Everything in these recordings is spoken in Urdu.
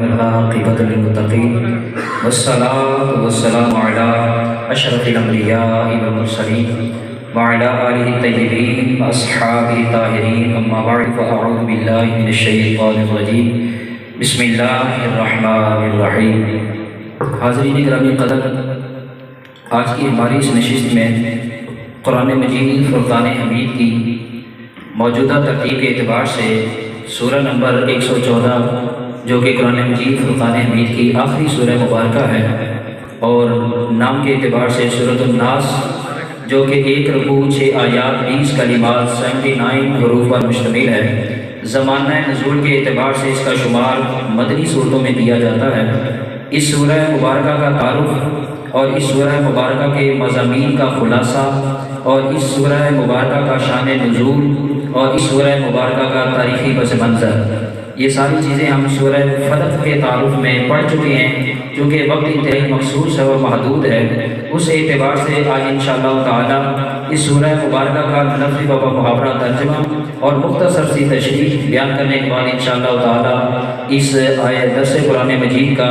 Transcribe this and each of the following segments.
والعاقبة للمتقين والصلاة والسلام على أشرف الأنبياء والمرسلين وعلى آله الطيبين وأصحابه الطاهرين أما بعد فأعوذ بالله من الشيطان الرجيم بسم الله الرحمن الرحیم۔ حاضرین گرامی قدر، آج کی ہماری اس نشست میں قرآن مجید فرقان حمید کی موجودہ ترتیب کے اعتبار سے سورہ نمبر 114 جو کہ قرآن مجید فرقان حمید کی آخری سورہ مبارکہ ہے، اور نام کے اعتبار سے سورۃ الناس جو کہ 1 رکوع 6 آیات 20 کلمات 79 حروف پر مشتمل ہے، زمانہ نزول کے اعتبار سے اس کا شمار مدنی صورتوں میں دیا جاتا ہے۔ اس سورہ مبارکہ کا تعارف اور اس سورہ مبارکہ کے مضامین کا خلاصہ اور اس سورہ مبارکہ کا شان نزول اور اس سورہ مبارکہ کا تاریخی پس منظر، یہ ساری چیزیں ہم سورہ فلق کے تعارف میں پڑھ چکے ہیں۔ چونکہ وقت انتہائی مخصوص ہے اور محدود ہے، اس اعتبار سے آج انشاءاللہ تعالی اس سورہ مبارکہ کا لفظی و محاورہ ترجمہ اور مختصر سی تشریح بیان کرنے کے بعد انشاءاللہ تعالی اس آیت درس قرآن مجید کا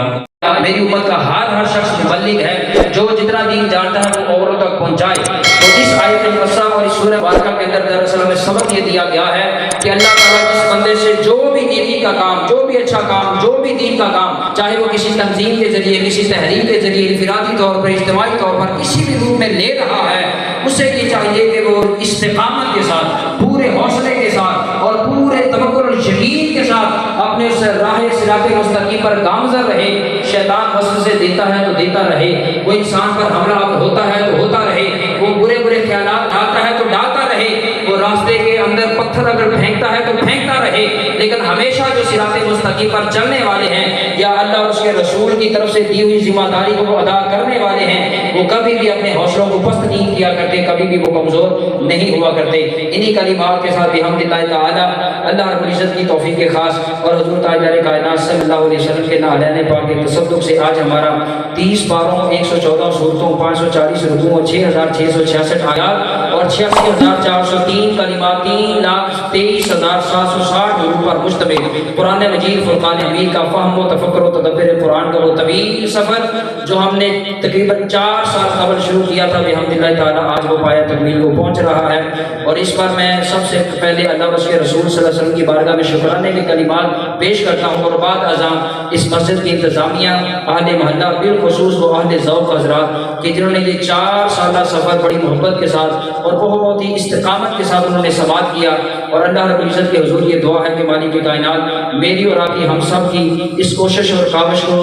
میری امت کا ہر شخص مبلغ ہے، جو جتنا دین جانتا ہے وہ اوروں تک پہنچائے۔ تو اس آیت مقدسہ اور اس سورہ مبارکہ کے اندر دراصل ہمیں سبق یہ دیا گیا ہے کہ اللہ تعالیٰ جس بندے سے جو بھی نیکی کا کام، جو بھی اچھا کام، جو بھی دین کا کام، چاہے وہ کسی تنظیم کے ذریعے، کسی تحریک کے ذریعے، انفرادی طور پر، اجتماعی طور پر کسی بھی روپ میں لے رہا ہے، اسے یہ چاہیے کہ وہ استقامت کے ساتھ، پورے حوصلے کے ساتھ اور پورے توکل اور یقین کے ساتھ اپنے اس راہ صراط مستقیم پر گامزن رہے۔ شیطان وسوسے دیتا ہے تو دیتا رہے، وہ انسان پر حملہ ہوتا ہے تو ہوتا رہے، وہ برے برے خیالات ڈالتا ہے تو ڈالتا رہے، وہ راستے کے اندر پتھر اگر پھینکتا ہے تو پھینکتا رہے، لیکن ہمیشہ جو صراط مستقیم پر چلنے والے ہیں یا اللہ اور اس کے رسول کی طرف سے دی ہوئی ذمہ داری کو ادا کرنے والے ہیں، وہ کبھی بھی اپنے حوصلوں کو پست نہیں کیا کرتے، کبھی بھی وہ کمزور نہیں ہوا کرتے۔ انہی کلمات کے ساتھ بحمدللہ تعالی اللہ رب العزت کی توفیق خاص اور حضور تاجدار کائنات صلی اللہ علیہ وسلم کے نالین پاک کے تصدق سے آج ہمارا 30 پاروں 114 صورتوں 540 رکوعوں 6666 آیات اور 86403 کلمات 3,23,760 حروف پر مشتمل قرآن مجید فرقان حمید کا فہم و تفکر و تدبر قرآن کا وہ طویل سفر جو ہم نے تقریباً 4 سال قبل شروع کیا تھا، بحمدللہ تعالی آج وہ پایہ تکمیل کو پہنچ رہا ہے۔ اور اس پر میں سب سے پہلے اللہ اور اس کے رسول صلی اللہ علیہ وسلم کی بارگاہ میں شکرانے کے کلمات پیش کرتا ہوں، اور بعد ازاں اس مسجد کی انتظامیہ، اہل محلہ، بالخصوص وہ اہل ذوق حضرات کہ جنہوں نے یہ 4 سالہ سفر بڑی محبت کے ساتھ اور بہت ہی استقامت کے ساتھ انہوں نے سماعت کیا، اور اللہ رب العزت کے حضور یہ دعا ہے کہ مالک کائنات میری اور آپ کی، ہم سب کی اس کوشش اور کاوش کو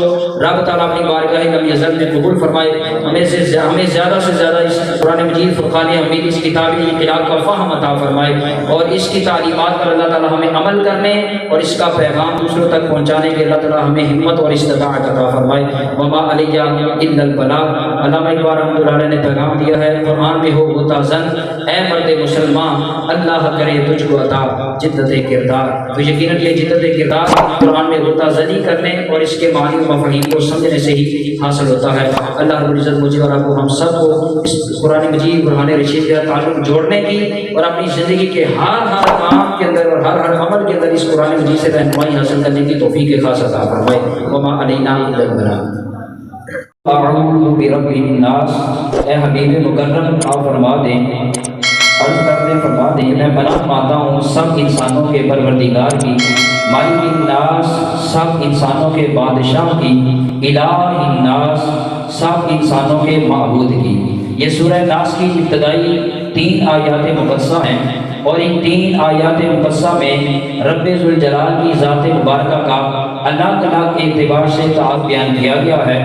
رب تعالیٰ اپنی بارگاہ لم یزل میں قبول فرمائے، ہمیں زیادہ سے زیادہ اس قرآن مجید فرقان حمید اس کتابی انقلاب کا فہم عطا فرمائے، اور اس کی تعلیمات پر اللہ تعالیٰ ہمیں عمل کرنے اور اس کا پیغام دوسروں تک پہنچانے کے اللہ تعالیٰ ہمیں ہمت اور استطاعت عطا فرمائے۔ وما علیہ الا البلاغ۔ علامہ اقبال رحمۃ اللہ علیہ نے پیغام دیا ہے، قرآن میں ہو غوطہ زن اے مرد مسلمان، اللہ کرے تجھ کو عطا جدت کردار۔ تو یقیناً یہ جدت کردار قرآن میں غوطہ زنی کرنے اور اس کے معنی و مفاہیم کو سمجھنے سے ہی حاصل ہوتا ہے۔ اللہ رب العزت مجھے اور آپ کو، ہم سب کو اس قرآن مجید قرآن رشید کا تعلق جوڑنے کی اور اپنی زندگی کے ہر کام کے اندر اور ہر عمل کے اندر اس قرآن مجید سے رہنمائی حاصل کرنے کی توفیق خاص عطا فرمائے۔ وما علینا الا البلاغ۔ اعوذ برب الناس، اے حبیب مکرم آپ فرما دیں، عرض کرتے فرما دیں، میں پناہ مانگتا ہوں سب انسانوں کے پروردگار کی، مالک الناس سب انسانوں کے بادشاہ کی، الہ الناس سب انسانوں کے معبود کی۔ یہ سورہ ناس کی ابتدائی 3 آیات مقدسہ ہیں، اور ان 3 آیات مقدسہ میں رب ذوالجلال کی ذات مبارکہ کا الگ الگ اعتبار سے تعارف بیان کیا گیا ہے۔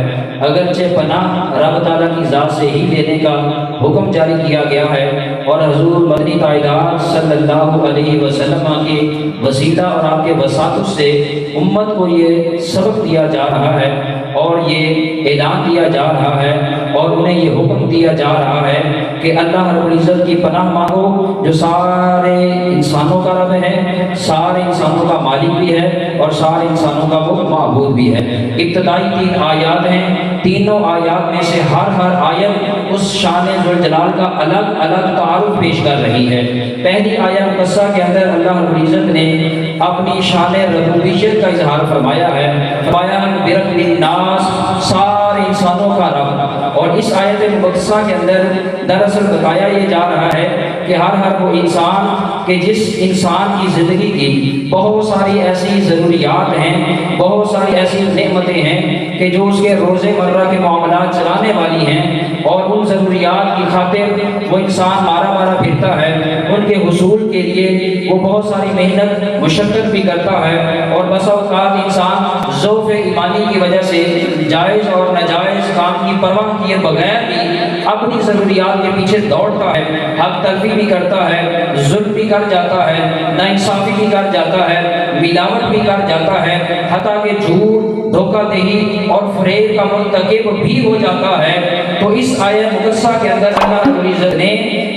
اگرچہ پناہ رب تعالیٰ کی ذات سے ہی لینے کا حکم جاری کیا گیا ہے، اور حضور مدنی تاجدار صلی اللہ علیہ وسلم کے وسیلہ اور آپ کے وساطت سے امت کو یہ سبق دیا جا رہا ہے اور یہ اعلان دیا جا رہا ہے اور انہیں یہ حکم دیا جا رہا ہے کہ اللہ رب العزت کی پناہ مانگو جو سارے انسانوں کا رب ہے، سارے انسانوں کا مالک بھی ہے اور سارے انسانوں کا وہ معبود بھی ہے۔ ابتدائی 3 آیات ہیں، تینوں آیات میں سے ہر آیت اس شان ذوالجلال کا الگ الگ تعارف پیش کر رہی ہے۔ پہلی آیت مقدسہ کے اندر اللہ رب العزت نے اپنی شان ربوبیت کا اظہار فرمایا ہے، فرمایا برب الناس، سارے انسانوں کا رب۔ اور اس آیت مقدسہ کے اندر دراصل بتایا یہ جا رہا ہے کہ ہر وہ انسان کہ جس انسان کی زندگی کی بہت ساری ایسی ضروریات ہیں، بہت ساری ایسی نعمتیں ہیں کہ جو اس کے روز مرہ کے معاملات چلانے والی ہیں، اور ان ضروریات کی خاطر وہ انسان مارا پھرتا ہے، ان کے حصول کے لیے وہ بہت ساری محنت مشقت بھی کرتا ہے، اور بس اوقات انسان ضعف ایمانی کی وجہ سے جائز اور ناجائز کام کی پرواہ کیے بغیر بھی اپنی ضروریات کے پیچھے دوڑتا ہے، حق تلفی بھی کرتا ہے، ظلم بھی کر جاتا ہے، ناانصافی بھی کر جاتا ہے، ملاوٹ بھی کر جاتا ہے، حتیٰ کہ جھوٹ، دھوکہ دہی اور فریب کا مرتکب بھی ہو جاتا ہے۔ تو اس آیت مقدسہ کے اندر اللہ رب العزت نے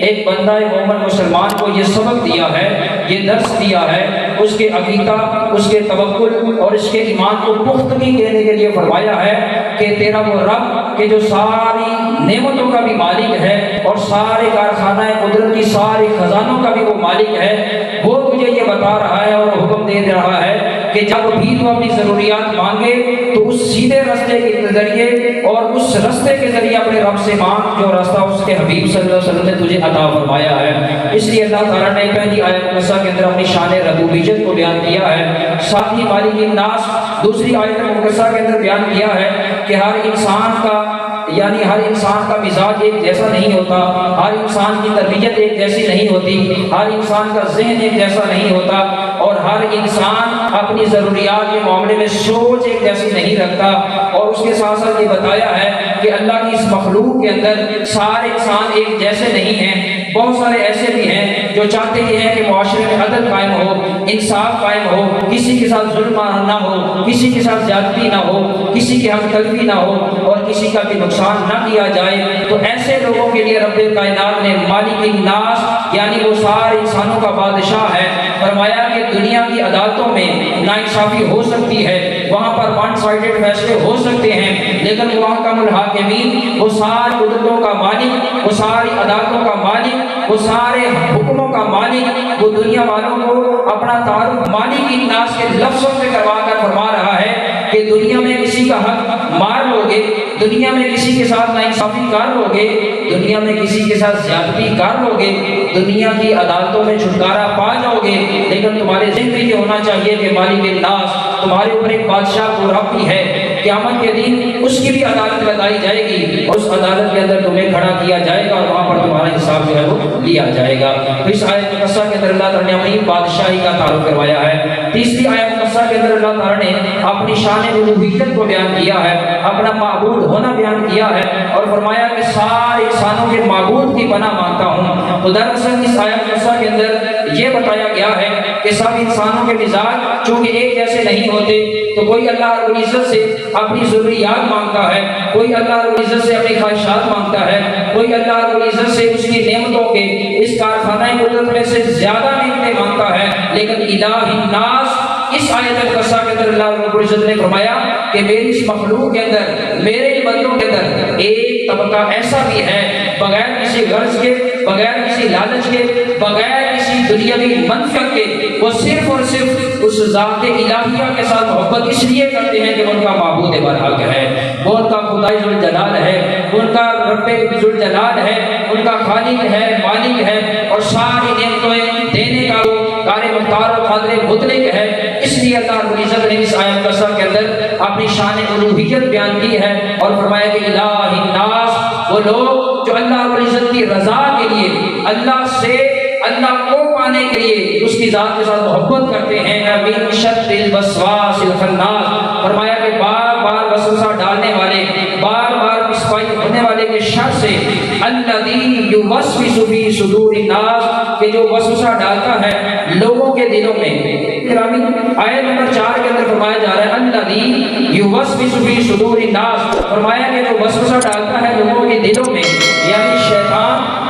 ایک بندہ مومن مسلمان کو یہ سبق دیا ہے، یہ درس دیا ہے، اس کے عقیدہ، اس کے توکل اور اس کے ایمان کو پختگی دینے کے لیے فرمایا ہے کہ تیرا وہ رب کہ جو ساری نعمتوں کا بھی مالک ہے اور سارے کارخانہ قدرت کی سارے خزانوں کا بھی وہ مالک ہے، وہ تجھے یہ بتا رہا ہے اور حکم دے رہا ہے کہ جب بھی تو اپنی ضروریات مانگے تو اس سیدھے راستے کے ذریعے اور اس راستے کے ذریعے اپنے رب سے مانگ جو راستہ اس کے حبیب صلی اللہ علیہ وسلم نے تجھے عطا فرمایا ہے۔ اس لیے اللہ تعالیٰ نے پہلی آیت مقدسہ کے اندر اپنی شان ربوبیت کو بیان کیا ہے، ساتھ ہی مالک الناس دوسری آیت مقدسہ کے اندر بیان کیا ہے کہ ہر انسان کا مزاج ایک جیسا نہیں ہوتا، ہر انسان کی تربیت ایک جیسی نہیں ہوتی، ہر انسان کا ذہن ایک جیسا نہیں ہوتا، اور ہر انسان اپنی ضروریات کے معاملے میں سوچ ایک جیسی نہیں رکھتا۔ اور اس کے ساتھ ساتھ یہ بتایا ہے کہ اللہ کی اس مخلوق کے اندر سارے انسان ایک جیسے نہیں ہیں، بہت سارے ایسے بھی ہیں جو چاہتے یہ ہیں کہ معاشرے میں عدل قائم ہو، انصاف قائم ہو، کسی کے ساتھ ظلم نہ ہو، کسی کے ساتھ زیادتی نہ ہو، کسی کے حق تلفی نہ ہو اور کسی کا بھی نقصان نہ کیا جائے۔ تو ایسے لوگوں کے لیے رب کائنات نے مالک الناس یعنی وہ سارے انسانوں کا بادشاہ ہے، فرمایا کہ دنیا کی عدالتوں میں ناانصافی ہو سکتی ہے، وہاں پر ون سائیڈڈ فیصلے ہو سکتے ہیں، لیکن وہاں کا الحاکمین وہ ساری قدرتوں کا مالک، وہ ساری عدالتوں کا مالک، وہ سارے حکموں کا مالک، وہ دنیا والوں کو اپنا تعارف مالک الناس کے لفظوں سے کروا کر فرما رہا ہے کہ دنیا میں کسی کا حق مار لو گے، دنیا میں کسی کے ساتھ ناانصافی کر لو گے، دنیا میں کسی کے ساتھ زیادتی کر لو گے، دنیا کی عدالتوں میں چھٹکارا پا جاؤ گے، لیکن تمہارے ذہن میں یہ ہونا چاہیے کہ مالک الناس تمہارے اوپر ایک بادشاہ کو رب بھی ہے، قیامت کے دن اس کی بھی عدالت لگائی جائے گی، اس عدالت کے اندر تمہیں کھڑا کیا جائے گا اور وہاں پر تمہارا حساب جو ہے وہ لیا جائے گا۔ تو اس آیت مقدسہ کے اندر اللہ تعالیٰ نے اپنی بادشاہی کا تعارف کروایا ہے۔ تیسری آیت مقدسہ کے اندر اللہ تعالیٰ نے اپنی شان الوہیت کو بیان کیا ہے، اپنا معبود ہونا بیان کیا ہے اور فرمایا کہ سارے انسانوں کے معبود کی پناہ مانگتا ہوں۔ تو دراصل اس آیت مقدسہ کے اندر یہ بتایا گیا ہے کہ سب انسانوں کے مزاج چونکہ ایک جیسے نہیں ہوتے، تو کوئی اللہ رب العزت سے اپنی ضروریات مانگتا ہے، کوئی اللہ رب العزت سے اپنی خواہشات مانگتا ہے، کوئی اللہ رب العزت سے اس کی نعمتوں کے اس کارخانہ قدرت میں سے زیادہ نعمتیں مانگتا ہے، لیکن الہ الناس اس آیت مقدسہ کے اندر اللہ رب العزت نے فرمایا کہ میری اس مخلوق کے اندر، میرے بندوں کے اندر ایک طبقہ ایسا بھی ہے بغیر کسی غرض کے، بغیر کسی لالچ کے، بغیر کسی دنیاوی منفعت کے، وہ صرف اور صرف اس ذات الہیہ کے ساتھ محبت اس لیے کرتے ہیں کہ ان کا معبود برحق ہے، وہ ان کا خدائے ذوالجلال ہے، ان کا رب ذوالجلال ہے، ان کا خالق ہے، مالک ہے، اور ساری نعمتیں دینے کا وہ کار مختار و قادر مطلق ہے۔ اس لیے اللہ رب العزت نے اس آیت مقدسہ کے اندر اپنی شان الوہیت بیان کی ہے اور فرمایا کہ الہ الناس وہ لوگ جو اللہ رب العزت کی رضا کے لیے، اللہ سے اللہ کو پانے کے لیے اس کی ذات کے ساتھ محبت کرتے ہیں، من شر الوسواس الخناس، فرمایا کہ بار بار وسوسہ ڈالنے والے، بار بار پسپائی ہونے والے کے شر سے، الذی یوسوس فی صدور الناس، کہ جو وسوسہ ڈالتا ہے لوگوں کے دلوں میں۔ آیت نمبر 4 کے اندر فرمایا جا رہا ہے الذی یوسوس فی صدور الناس، فرمایا کہ جو وسوسہ ڈالتا ہے لوگوں کے دلوں میں، یعنی شیطان